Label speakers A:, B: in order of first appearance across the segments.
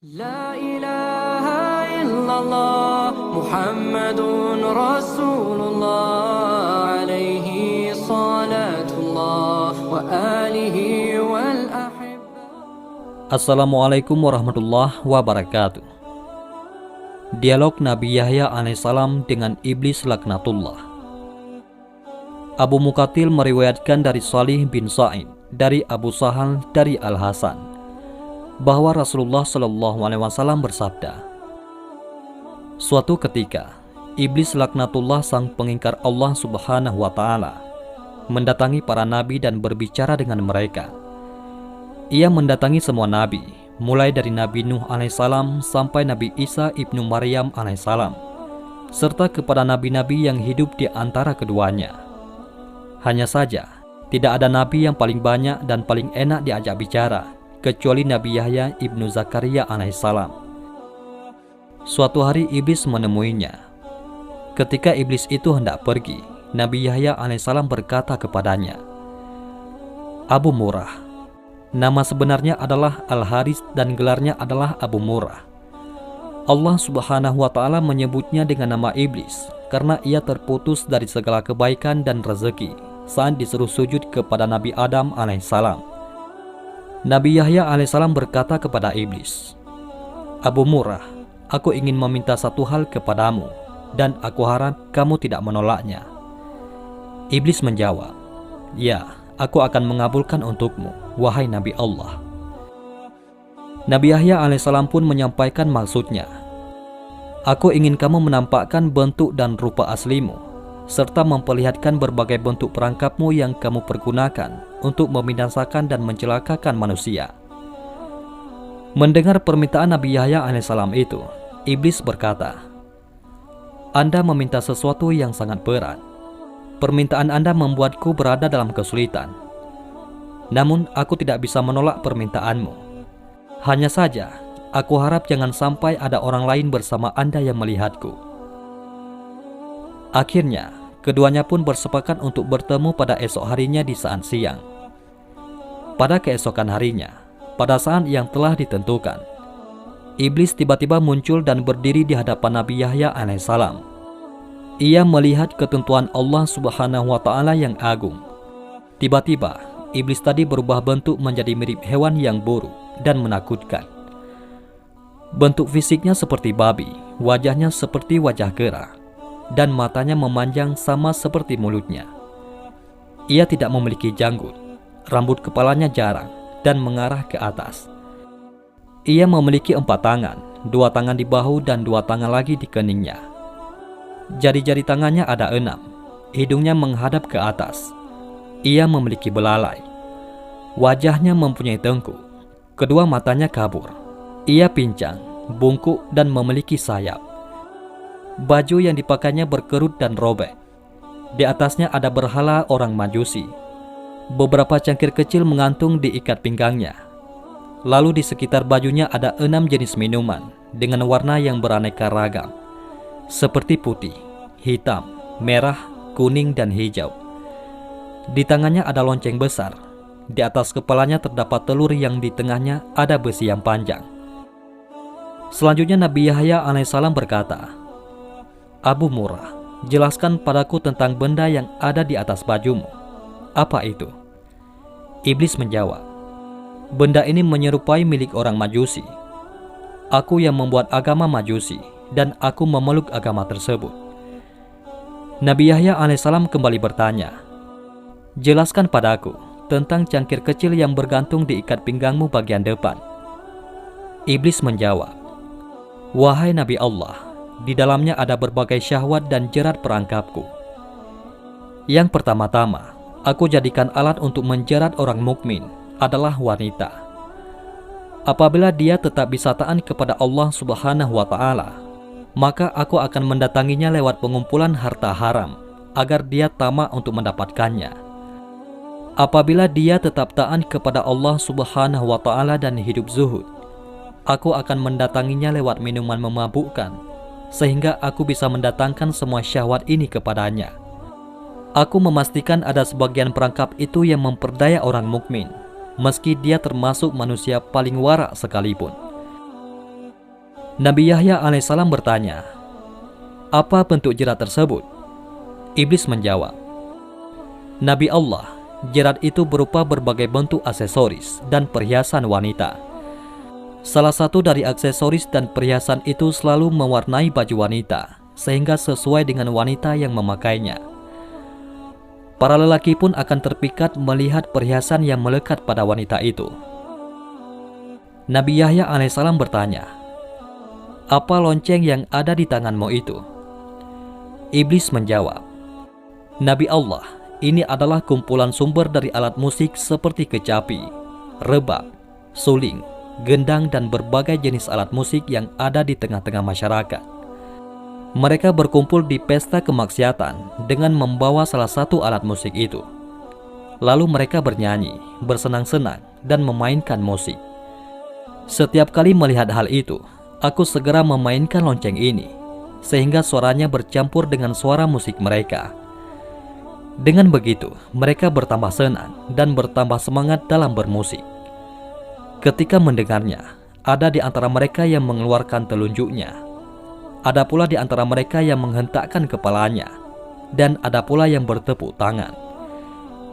A: لا إله إلا الله محمد رسول الله عليه صلاة الله وآله والأحبة.
B: Assalamualaikum warahmatullahi wabarakatuh. Dialog Nabi Yahya alaihissalam dengan Iblis laknatullah. Abu Muqatil meriwayatkan dari Salih bin Sa'id dari Abu Sahal dari Al-Hasan bahwa Rasulullah SAW bersabda, suatu ketika Iblis laknatullah sang pengingkar Allah Subhanahu wa Ta'ala mendatangi para nabi dan berbicara dengan mereka. Ia mendatangi semua nabi, mulai dari Nabi Nuh alaihissalam sampai Nabi Isa ibnu Maryam alaihissalam, serta kepada nabi-nabi yang hidup di antara keduanya. Hanya saja, tidak ada nabi yang paling banyak dan paling enak diajak bicara, kecuali Nabi Yahya ibnu Zakaria alaihissalam. Suatu hari Iblis menemuinya. Ketika Iblis itu hendak pergi, Nabi Yahya alaihissalam berkata kepadanya, Abu Murrah. Nama sebenarnya adalah Al-Haris dan gelarnya adalah Abu Murrah. Allah Subhanahu wa Ta'ala menyebutnya dengan nama Iblis karena ia terputus dari segala kebaikan dan rezeki saat disuruh sujud kepada Nabi Adam alaihissalam. Nabi Yahya alaihissalam berkata kepada Iblis, Abu Murrah, aku ingin meminta satu hal kepadamu dan aku harap kamu tidak menolaknya. Iblis menjawab, ya, aku akan mengabulkan untukmu, wahai Nabi Allah. Nabi Yahya alaihissalam pun menyampaikan maksudnya. Aku ingin kamu menampakkan bentuk dan rupa aslimu, serta memperlihatkan berbagai bentuk perangkapmu yang kamu pergunakan untuk membinasakan dan mencelakakan manusia. Mendengar permintaan Nabi Yahya alaihissalam itu, Iblis berkata, Anda meminta sesuatu yang sangat berat. Permintaan Anda membuatku berada dalam kesulitan. Namun aku tidak bisa menolak permintaanmu. Hanya saja, aku harap jangan sampai ada orang lain bersama Anda yang melihatku. Akhirnya, keduanya pun bersepakat untuk bertemu pada esok harinya di saat siang. Pada keesokan harinya, pada saat yang telah ditentukan, Iblis tiba-tiba muncul dan berdiri di hadapan Nabi Yahya alaihissalam. Ia melihat ketentuan Allah Subhanahu wa Ta'ala yang agung. Tiba-tiba, Iblis tadi berubah bentuk menjadi mirip hewan yang buruk dan menakutkan. Bentuk fisiknya seperti babi, wajahnya seperti wajah kera, dan matanya memanjang sama seperti mulutnya. Ia tidak memiliki janggut, rambut kepalanya jarang dan mengarah ke atas. Ia memiliki 4 tangan, 2 tangan di bahu dan 2 tangan lagi di keningnya. Jari-jari tangannya ada 6, hidungnya menghadap ke atas. Ia memiliki belalai. Wajahnya mempunyai tengkuk, kedua matanya kabur. Ia pincang, bungkuk dan memiliki sayap. Baju yang dipakainya berkerut dan robek. Di atasnya ada berhala orang Majusi. Beberapa cangkir kecil mengantung di ikat pinggangnya. Lalu di sekitar bajunya ada 6 jenis minuman dengan warna yang beraneka ragam, seperti putih, hitam, merah, kuning, dan hijau. Di tangannya ada lonceng besar. Di atas kepalanya terdapat telur yang di tengahnya ada besi yang panjang. Selanjutnya Nabi Yahya alaihissalam berkata, Abu Murrah, jelaskan padaku tentang benda yang ada di atas bajumu. Apa itu? Iblis menjawab, benda ini menyerupai milik orang Majusi. Aku yang membuat agama Majusi dan aku memeluk agama tersebut. Nabi Yahya alaihissalam kembali bertanya, jelaskan padaku tentang cangkir kecil yang bergantung di ikat pinggangmu bagian depan. Iblis menjawab, wahai Nabi Allah, di dalamnya ada berbagai syahwat dan jerat perangkapku. Yang pertama-tama, aku jadikan alat untuk menjerat orang mukmin adalah wanita. Apabila dia tetap bisa taat kepada Allah Subhanahu wa Ta'ala, maka aku akan mendatanginya lewat pengumpulan harta haram agar dia tamak untuk mendapatkannya. Apabila dia tetap taat kepada Allah Subhanahu wa Ta'ala dan hidup zuhud, aku akan mendatanginya lewat minuman memabukkan, sehingga aku bisa mendatangkan semua syahwat ini kepadanya. Aku memastikan ada sebagian perangkap itu yang memperdaya orang mukmin, meski dia termasuk manusia paling warak sekalipun. Nabi Yahya alaihissalam bertanya, "Apa bentuk jerat tersebut?" Iblis menjawab, "Nabi Allah, jerat itu berupa berbagai bentuk aksesoris dan perhiasan wanita. Salah satu dari aksesoris dan perhiasan itu selalu mewarnai baju wanita, sehingga sesuai dengan wanita yang memakainya. Para lelaki pun akan terpikat melihat perhiasan yang melekat pada wanita itu." Nabi Yahya alaihissalam bertanya, "Apa lonceng yang ada di tanganmu itu?" Iblis menjawab, "Nabi Allah, ini adalah kumpulan sumber dari alat musik seperti kecapi, rebab, suling, gendang dan berbagai jenis alat musik yang ada di tengah-tengah masyarakat. Mereka berkumpul di pesta kemaksiatan dengan membawa salah satu alat musik itu. Lalu mereka bernyanyi, bersenang-senang, dan memainkan musik. Setiap kali melihat hal itu, aku segera memainkan lonceng ini, sehingga suaranya bercampur dengan suara musik mereka. Dengan begitu, mereka bertambah senang dan bertambah semangat dalam bermusik. Ketika mendengarnya, ada di antara mereka yang mengeluarkan telunjuknya, ada pula di antara mereka yang menghentakkan kepalanya, dan ada pula yang bertepuk tangan.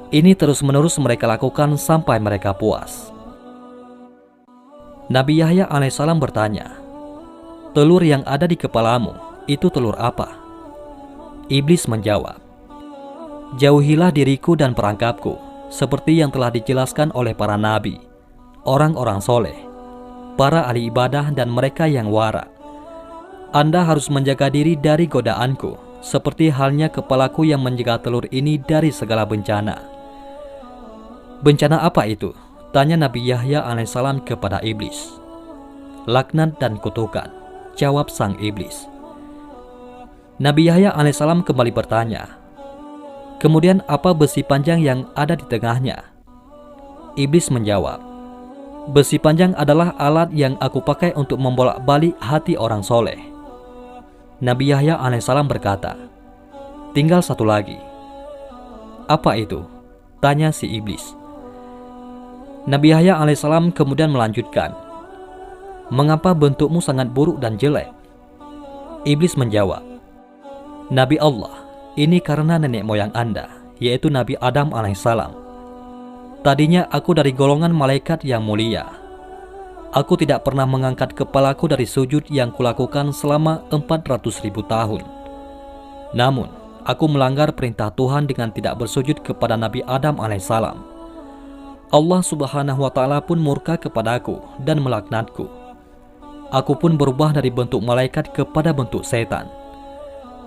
B: Ini terus-menerus mereka lakukan sampai mereka puas." Nabi Yahya alaihissalam bertanya, "Telur yang ada di kepalamu, itu telur apa?" Iblis menjawab, "Jauhilah diriku dan perangkapku, seperti yang telah dijelaskan oleh para nabi, orang-orang soleh, para ahli ibadah dan mereka yang wara. Anda harus menjaga diri dari godaanku, seperti halnya kepalaku yang menjaga telur ini dari segala bencana." "Bencana apa itu?" tanya Nabi Yahya alaihissalam kepada iblis. "Laknat dan kutukan," jawab sang iblis. Nabi Yahya alaihissalam kembali bertanya, "Kemudian apa besi panjang yang ada di tengahnya?" Iblis menjawab, "Besi panjang adalah alat yang aku pakai untuk membolak-balik hati orang soleh." Nabi Yahya alaihissalam berkata, "Tinggal satu lagi." "Apa itu?" tanya si iblis. Nabi Yahya alaihissalam kemudian melanjutkan, "Mengapa bentukmu sangat buruk dan jelek?" Iblis menjawab, "Nabi Allah, ini karena nenek moyang Anda, yaitu Nabi Adam alaihissalam. Tadinya aku dari golongan malaikat yang mulia. Aku tidak pernah mengangkat kepalaku dari sujud yang kulakukan selama 400.000 tahun. Namun, aku melanggar perintah Tuhan dengan tidak bersujud kepada Nabi Adam alaihissalam. Allah subhanahu wa ta'ala pun murka kepadaku dan melaknatku. Aku pun berubah dari bentuk malaikat kepada bentuk setan.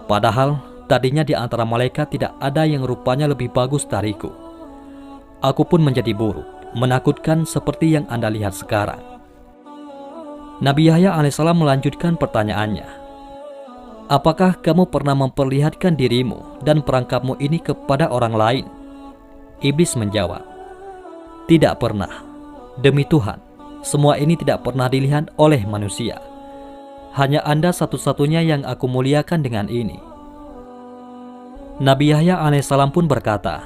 B: Padahal tadinya di antara malaikat tidak ada yang rupanya lebih bagus dariku. Aku pun menjadi buruk, menakutkan seperti yang Anda lihat sekarang." Nabi Yahya alaihissalam melanjutkan pertanyaannya, "Apakah kamu pernah memperlihatkan dirimu dan perangkapmu ini kepada orang lain?" Iblis menjawab, "Tidak pernah. Demi Tuhan, semua ini tidak pernah dilihat oleh manusia. Hanya Anda satu-satunya yang aku muliakan dengan ini." Nabi Yahya alaihissalam pun berkata,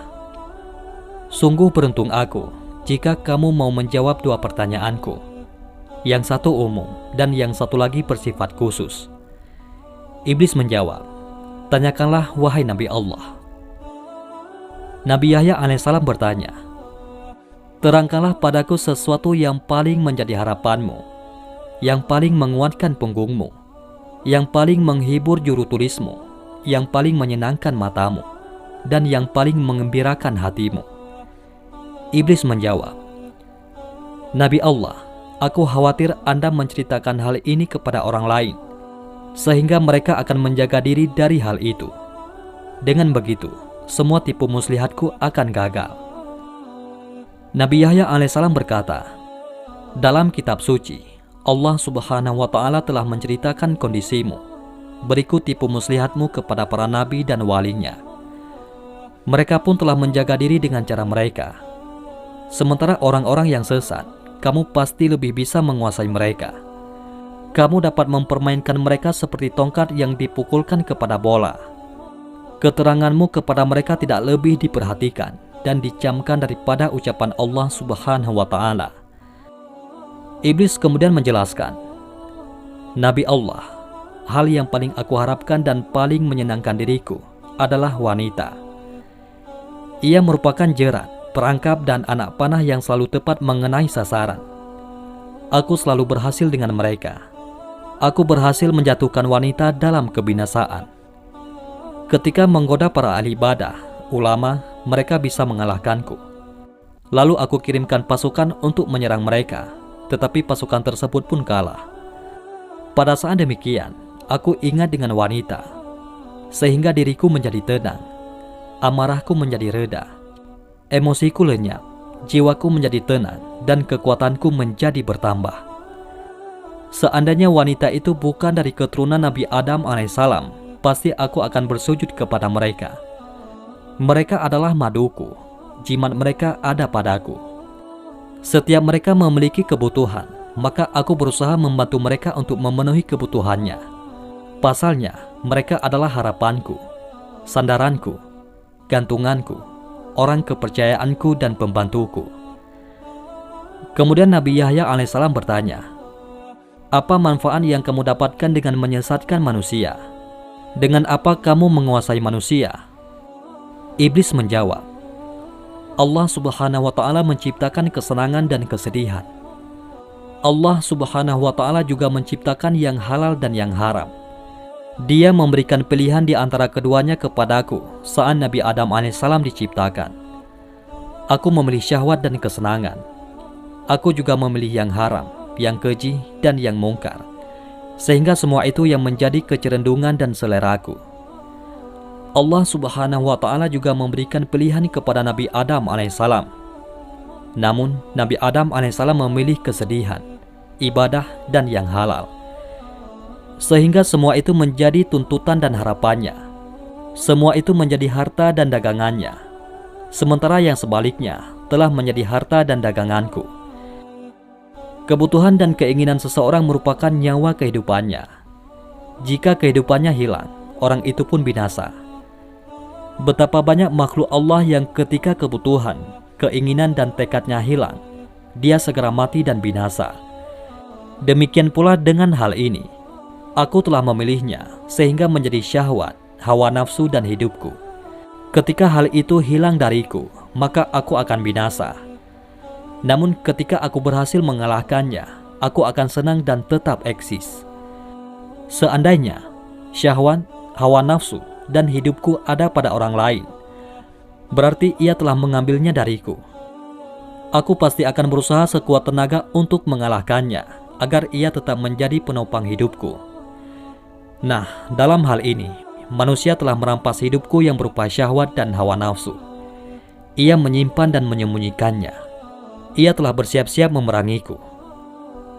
B: "Sungguh beruntung aku jika kamu mau menjawab dua pertanyaanku. Yang satu umum dan yang satu lagi bersifat khusus." Iblis menjawab, "Tanyakanlah wahai Nabi Allah." Nabi Yahya alaihissalam bertanya, "Terangkanlah padaku sesuatu yang paling menjadi harapanmu, yang paling menguatkan punggungmu, yang paling menghibur juru tulismu, yang paling menyenangkan matamu, dan yang paling mengembirakan hatimu." Iblis menjawab, "Nabi Allah, aku khawatir Anda menceritakan hal ini kepada orang lain, sehingga mereka akan menjaga diri dari hal itu. Dengan begitu, semua tipu muslihatku akan gagal." Nabi Yahya alaihissalam berkata, "Dalam kitab suci, Allah subhanahu wa ta'ala telah menceritakan kondisimu. Berikut tipu muslihatmu kepada para nabi dan walinya. Mereka pun telah menjaga diri dengan cara mereka. Sementara orang-orang yang sesat, kamu pasti lebih bisa menguasai mereka. Kamu dapat mempermainkan mereka seperti tongkat yang dipukulkan kepada bola. Keteranganmu kepada mereka tidak lebih diperhatikan dan dicamkan daripada ucapan Allah subhanahu wa ta'ala." Iblis kemudian menjelaskan, Nabi Allah, hal yang paling aku harapkan dan paling menyenangkan diriku adalah wanita. Ia merupakan jerat, perangkap, dan anak panah yang selalu tepat mengenai sasaran. Aku selalu berhasil dengan mereka. Aku berhasil menjatuhkan wanita dalam kebinasaan. Ketika menggoda para ahli ibadah, ulama, mereka bisa mengalahkanku. Lalu aku kirimkan pasukan untuk menyerang mereka, tetapi pasukan tersebut pun kalah. Pada saat demikian, aku ingat dengan wanita, sehingga diriku menjadi tenang, amarahku menjadi reda, emosiku lenyap, jiwaku menjadi tenang, dan kekuatanku menjadi bertambah. Seandainya wanita itu bukan dari keturunan Nabi Adam alaihissalam, pasti aku akan bersujud kepada mereka. Mereka adalah maduku, jimat mereka ada padaku. Setiap mereka memiliki kebutuhan, maka aku berusaha membantu mereka untuk memenuhi kebutuhannya. Pasalnya, mereka adalah harapanku, sandaranku, gantunganku, orang kepercayaanku, dan pembantuku. Kemudian Nabi Yahya alaihissalam bertanya, "Apa manfaat yang kamu dapatkan dengan menyesatkan manusia? Dengan apa kamu menguasai manusia?" Iblis menjawab, "Allah Subhanahu wa Ta'ala menciptakan kesenangan dan kesedihan. Allah Subhanahu wa Ta'ala juga menciptakan yang halal dan yang haram. Dia memberikan pilihan di antara keduanya kepadaku saat Nabi Adam alaihissalam diciptakan. Aku memilih syahwat dan kesenangan. Aku juga memilih yang haram, yang keji, dan yang mungkar. Sehingga semua itu yang menjadi kecerendungan dan seleraku. Allah Subhanahu wa Ta'ala juga memberikan pilihan kepada Nabi Adam alaihissalam. Namun, Nabi Adam alaihissalam memilih kesedihan, ibadah, dan yang halal. Sehingga semua itu menjadi tuntutan dan harapannya. Semua itu menjadi harta dan dagangannya. Sementara yang sebaliknya telah menjadi harta dan daganganku. Kebutuhan dan keinginan seseorang merupakan nyawa kehidupannya. Jika kehidupannya hilang, orang itu pun binasa. Betapa banyak makhluk Allah yang ketika kebutuhan, keinginan, dan tekadnya hilang, dia segera mati dan binasa. Demikian pula dengan hal ini. Aku telah memilihnya sehingga menjadi syahwat, hawa nafsu, dan hidupku. Ketika hal itu hilang dariku, maka aku akan binasa. Namun ketika aku berhasil mengalahkannya, aku akan senang dan tetap eksis. Seandainya syahwat, hawa nafsu, dan hidupku ada pada orang lain, berarti ia telah mengambilnya dariku. Aku pasti akan berusaha sekuat tenaga untuk mengalahkannya, agar ia tetap menjadi penopang hidupku. Nah, dalam hal ini, manusia telah merampas hidupku yang berupa syahwat dan hawa nafsu. Ia menyimpan dan menyembunyikannya. Ia telah bersiap-siap memerangiku.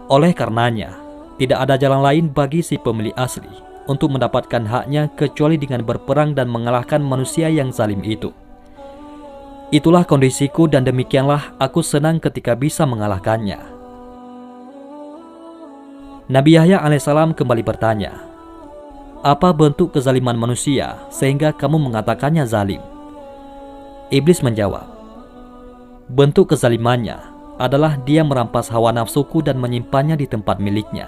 B: Oleh karenanya, tidak ada jalan lain bagi si pemilik asli untuk mendapatkan haknya kecuali dengan berperang dan mengalahkan manusia yang zalim itu. Itulah kondisiku dan demikianlah aku senang ketika bisa mengalahkannya." Nabi Yahya alaihissalam kembali bertanya, "Apa bentuk kezaliman manusia sehingga kamu mengatakannya zalim?" Iblis menjawab, "Bentuk kezalimannya adalah dia merampas hawa nafsuku dan menyimpannya di tempat miliknya.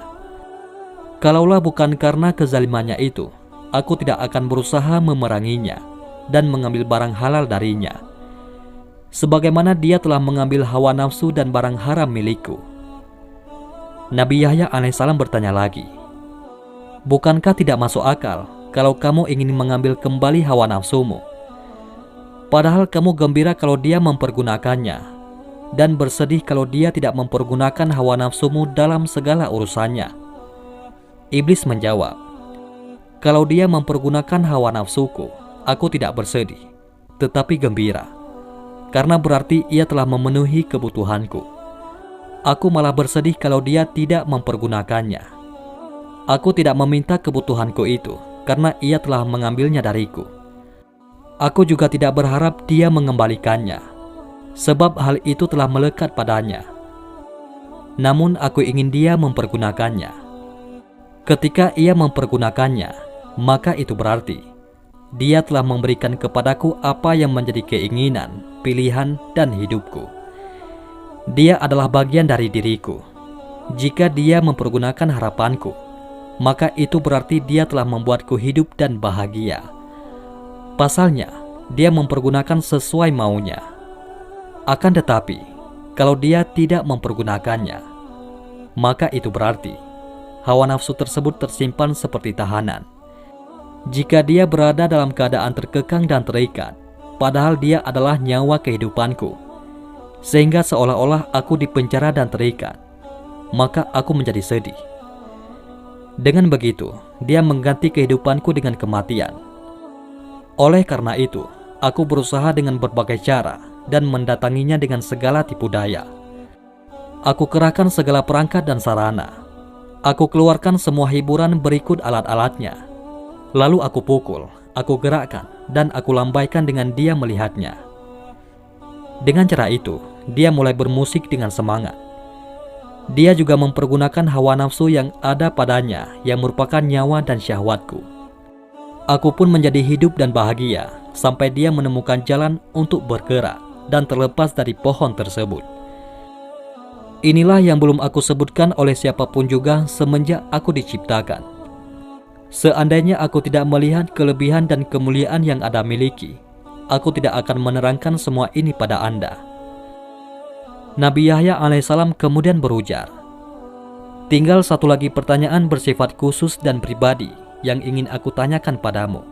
B: Kalaulah bukan karena kezalimannya itu, aku tidak akan berusaha memeranginya dan mengambil barang halal darinya. Sebagaimana dia telah mengambil hawa nafsu dan barang haram milikku." Nabi Yahya alaihissalam bertanya lagi, "Bukankah tidak masuk akal kalau kamu ingin mengambil kembali hawa nafsumu? Padahal kamu gembira kalau dia mempergunakannya, dan bersedih kalau dia tidak mempergunakan hawa nafsumu dalam segala urusannya." Iblis menjawab, "Kalau dia mempergunakan hawa nafsuku, aku tidak bersedih, tetapi gembira, karena berarti ia telah memenuhi kebutuhanku. Aku malah bersedih kalau dia tidak mempergunakannya. Aku tidak meminta kebutuhanku itu, karena ia telah mengambilnya dariku. Aku juga tidak berharap dia mengembalikannya, sebab hal itu telah melekat padanya. Namun aku ingin dia mempergunakannya. Ketika ia mempergunakannya, maka itu berarti dia telah memberikan kepadaku apa yang menjadi keinginan, pilihan, dan hidupku. Dia adalah bagian dari diriku. Jika dia mempergunakan harapanku, maka itu berarti dia telah membuatku hidup dan bahagia. Pasalnya, dia mempergunakan sesuai maunya. Akan tetapi, kalau dia tidak mempergunakannya, maka itu berarti hawa nafsu tersebut tersimpan seperti tahanan. Jika dia berada dalam keadaan terkekang dan terikat, padahal dia adalah nyawa kehidupanku, sehingga seolah-olah aku dipenjara dan terikat, maka aku menjadi sedih. Dengan begitu, dia mengganti kehidupanku dengan kematian. Oleh karena itu, aku berusaha dengan berbagai cara dan mendatanginya dengan segala tipu daya. Aku kerahkan segala perangkat dan sarana. Aku keluarkan semua hiburan berikut alat-alatnya. Lalu aku pukul, aku gerakkan, dan aku lambaikan dengan dia melihatnya. Dengan cara itu, dia mulai bermusik dengan semangat. Dia juga mempergunakan hawa nafsu yang ada padanya yang merupakan nyawa dan syahwatku. Aku pun menjadi hidup dan bahagia sampai dia menemukan jalan untuk bergerak dan terlepas dari pohon tersebut. Inilah yang belum aku sebutkan oleh siapapun juga semenjak aku diciptakan. Seandainya aku tidak melihat kelebihan dan kemuliaan yang Anda miliki, aku tidak akan menerangkan semua ini pada Anda. Nabi Yahya alaihissalam kemudian berujar, tinggal satu lagi pertanyaan bersifat khusus dan pribadi yang ingin aku tanyakan padamu.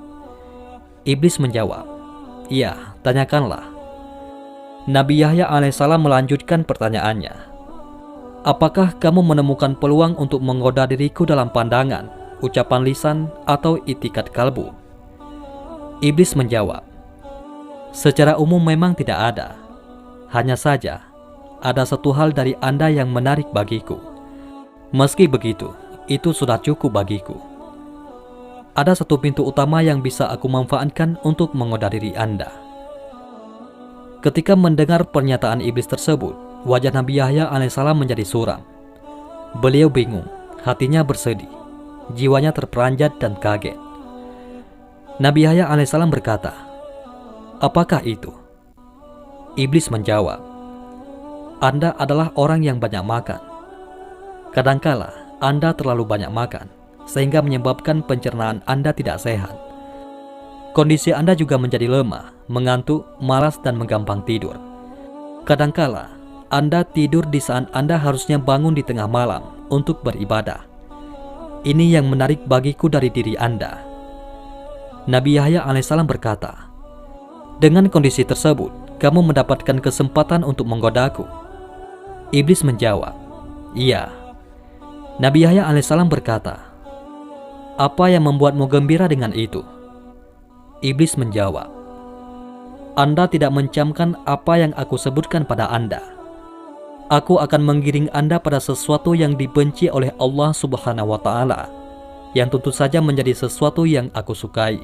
B: Iblis menjawab, iya, tanyakanlah. Nabi Yahya alaihissalam melanjutkan pertanyaannya, apakah kamu menemukan peluang untuk menggoda diriku dalam pandangan, ucapan lisan, atau itikat kalbu? Iblis menjawab, secara umum memang tidak ada. Hanya saja, ada satu hal dari Anda yang menarik bagiku. Meski begitu, itu sudah cukup bagiku. Ada satu pintu utama yang bisa aku manfaatkan untuk menggoda diri Anda. Ketika mendengar pernyataan iblis tersebut, wajah Nabi Yahya alaihissalam menjadi suram. Beliau bingung, hatinya bersedih, jiwanya terperanjat dan kaget. Nabi Yahya alaihissalam berkata, apakah itu? Iblis menjawab, Anda adalah orang yang banyak makan. Kadangkala Anda terlalu banyak makan, sehingga menyebabkan pencernaan Anda tidak sehat. Kondisi Anda juga menjadi lemah, mengantuk, malas, dan menggampang tidur. Kadangkala Anda tidur di saat Anda harusnya bangun di tengah malam untuk beribadah. Ini yang menarik bagiku dari diri Anda. Nabi Yahya alaihissalam berkata, dengan kondisi tersebut, kamu mendapatkan kesempatan untuk menggodaku. Iblis menjawab, iya. Nabi Yahya alaihissalam berkata, apa yang membuatmu gembira dengan itu? Iblis menjawab, Anda tidak mencamkan apa yang aku sebutkan pada Anda. Aku akan menggiring Anda pada sesuatu yang dibenci oleh Allah Subhanahu wa Ta'ala, yang tentu saja menjadi sesuatu yang aku sukai.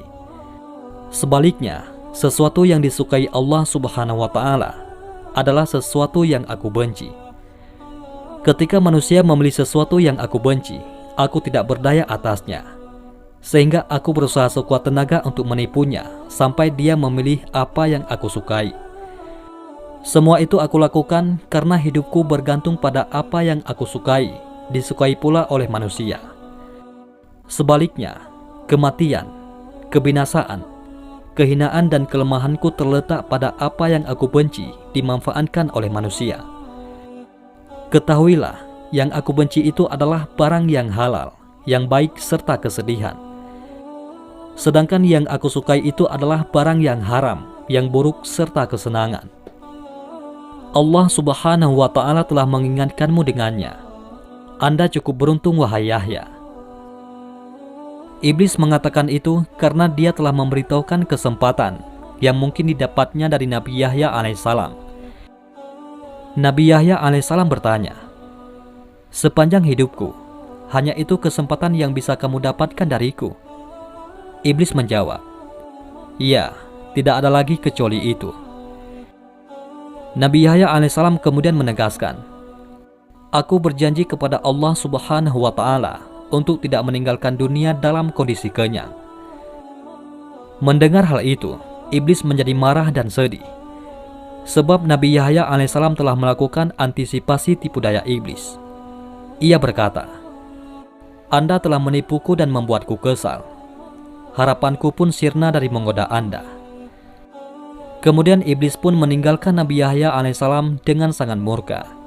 B: Sebaliknya, sesuatu yang disukai Allah Subhanahu wa Ta'ala adalah sesuatu yang aku benci. Ketika manusia memilih sesuatu yang aku benci, aku tidak berdaya atasnya, sehingga aku berusaha sekuat tenaga untuk menipunya sampai dia memilih apa yang aku sukai. Semua itu aku lakukan karena hidupku bergantung pada apa yang aku sukai, disukai pula oleh manusia. Sebaliknya, kematian, kebinasaan, kehinaan dan kelemahanku terletak pada apa yang aku benci dimanfaatkan oleh manusia. Ketahuilah, yang aku benci itu adalah barang yang halal, yang baik serta kesedihan. Sedangkan yang aku sukai itu adalah barang yang haram, yang buruk serta kesenangan. Allah Subhanahu wa Ta'ala telah mengingatkanmu dengannya. Anda cukup beruntung, wahai Yahya. Iblis mengatakan itu karena dia telah memberitahukan kesempatan yang mungkin didapatnya dari Nabi Yahya alaihissalam. Nabi Yahya alaihissalam bertanya, sepanjang hidupku, hanya itu kesempatan yang bisa kamu dapatkan dariku? Iblis menjawab, iya, tidak ada lagi kecuali itu. Nabi Yahya alaihissalam kemudian menegaskan, aku berjanji kepada Allah Subhanahu wa Ta'ala untuk tidak meninggalkan dunia dalam kondisi kenyang. Mendengar hal itu, iblis menjadi marah dan sedih, sebab Nabi Yahya alaihissalam telah melakukan antisipasi tipu daya iblis. Ia berkata, Anda telah menipuku dan membuatku kesal. Harapanku pun sirna dari menggoda Anda." Kemudian iblis pun meninggalkan Nabi Yahya alaihissalam dengan sangat murka.